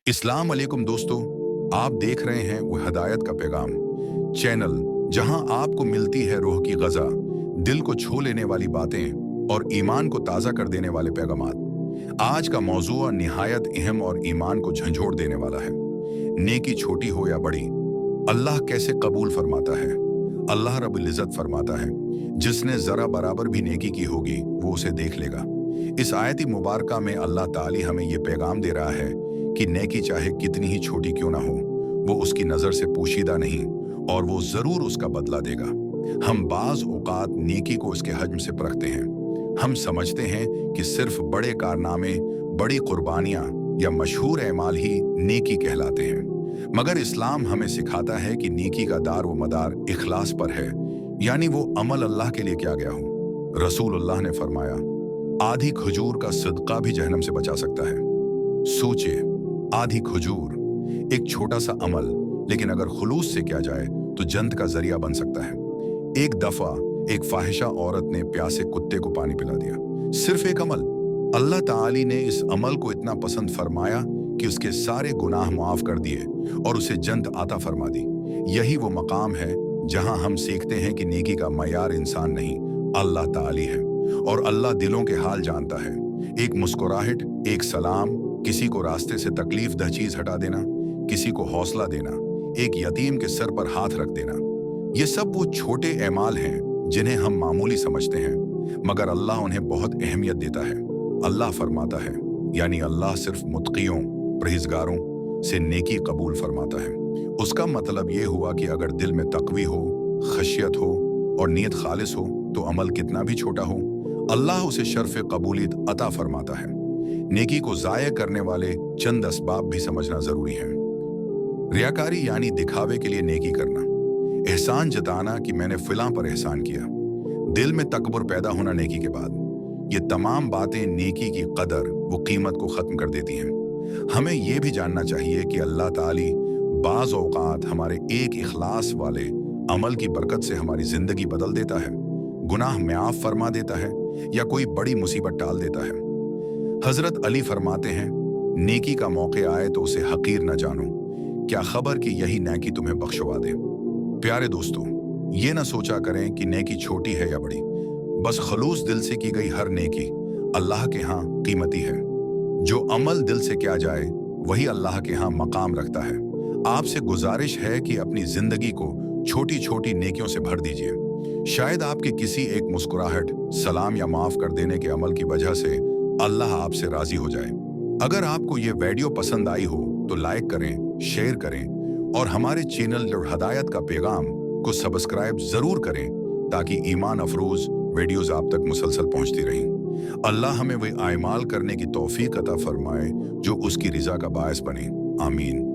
इस्लाम अलैकुम दोस्तों, आप देख रहे हैं वो हिदायत का पैगाम चैनल, जहां आपको मिलती है रूह की ग़ज़ा, दिल को छू लेने वाली बातें और ईमान को ताज़ा कर देने वाले पैगामात। आज का मौज़ूअ निहायत अहम और ईमान को झंझोड़ देने वाला है। नेकी छोटी हो या बड़ी, अल्लाह कैसे कबूल फरमाता है। अल्लाह रब्बुल इज़्ज़त फरमाता है, जिसने ज़रा बराबर भी नेकी की होगी वो उसे देख लेगा। इस आयती मुबारका में अल्लाह ताली हमें ये पैगाम दे रहा है कि नेकी चाहे कितनी ही छोटी क्यों ना हो, वो उसकी नज़र से पोशीदा नहीं और वो ज़रूर उसका बदला देगा। हम बाज़ औक़ात नेकी को उसके हज्म से परखते हैं। हम समझते हैं कि सिर्फ बड़े कारनामे, बड़ी कुर्बानियाँ या मशहूर एमाल ही नेकी कहलाते हैं, मगर इस्लाम हमें सिखाता है कि नेकी का दार व मदार इखलास पर है, यानी वो अमल अल्लाह के लिए किया गया हो। रसूलुल्लाह ने फरमाया, आधी खजूर का सदका भी जहन्नम से बचा सकता है। सोचिए, आधी खजूर, एक छोटा सा अमल, लेकिन अगर खुलूस से किया जाए तो जन्नत का जरिया बन सकता है। एक दफा एक फाहिशा औरत ने प्यासे कुत्ते को पानी पिला दिया, सिर्फ एक अमल। अल्लाह ताली ने इस अमल को इतना पसंद फरमाया कि उसके सारे गुनाह माफ कर दिए और उसे जन्नत आता फरमा दी। यही वो मकाम है जहां हम सीखते हैं कि नेकी का मयार इंसान नहीं, अल्लाह ताली है, और अल्लाह दिलों के हाल जानता है। एक मुस्कुराहट, एक सलाम, किसी को रास्ते से तकलीफ दह चीज हटा देना, किसी को हौसला देना, एक यतीम के सर पर हाथ रख देना, ये सब वो छोटे एमाल हैं जिन्हें हम मामूली समझते हैं, मगर अल्लाह उन्हें बहुत अहमियत देता है। अल्लाह फरमाता है, यानी अल्लाह सिर्फ मुत्कियों, परहेजगारों से नेकी कबूल फरमाता है। उसका मतलब ये हुआ कि अगर दिल में तकवी हो, खशियत हो और नीयत खालिस हो तो अमल कितना भी छोटा हो, अल्लाह उसे शर्फ कबूलियत अता फरमाता है। नेकी को ज़ाया करने वाले चंद असबाब भी समझना जरूरी है। रियाकारी यानी दिखावे के लिए नेकी करना, एहसान जताना कि मैंने फिलां पर एहसान किया, दिल में तकबर पैदा होना नेकी के बाद, ये तमाम बातें नेकी की कदर व कीमत को ख़त्म कर देती हैं। हमें यह भी जानना चाहिए कि अल्लाह ताली बाज़ औक़ात हमारे एक इखलास वाले अमल की बरकत से हमारी ज़िंदगी बदल देता है, गुनाह माफ़ फरमा देता है या कोई बड़ी मुसीबत टाल देता है। हज़रत अली फरमाते हैं, नेकी का मौके आए तो उसे हकीर न जानो, क्या खबर कि यही नेकी तुम्हें बख्शवा दे। प्यारे दोस्तों, ये ना सोचा करें कि नेकी छोटी है या बड़ी, बस खलूस दिल से की गई हर नेकी अल्लाह के यहाँ कीमती है। जो अमल दिल से किया जाए वही अल्लाह के यहाँ मकाम रखता है। आपसे गुजारिश है कि अपनी जिंदगी को छोटी छोटी नेकियों से भर दीजिए। शायद आपके किसी एक मुस्कुराहट, सलाम या माफ कर देने के अमल की वजह से अल्लाह आपसे राजी हो जाए। अगर आपको ये वीडियो पसंद आई हो तो लाइक करें, शेयर करें और हमारे चैनल हिदायत का पैगाम को सब्सक्राइब जरूर करें, ताकि ईमान अफरोज वीडियोस आप तक मुसलसल पहुंचती रहें। अल्लाह हमें वही आमाल करने की तौफीक अता फरमाए जो उसकी रिजा का बायस बने। आमीन।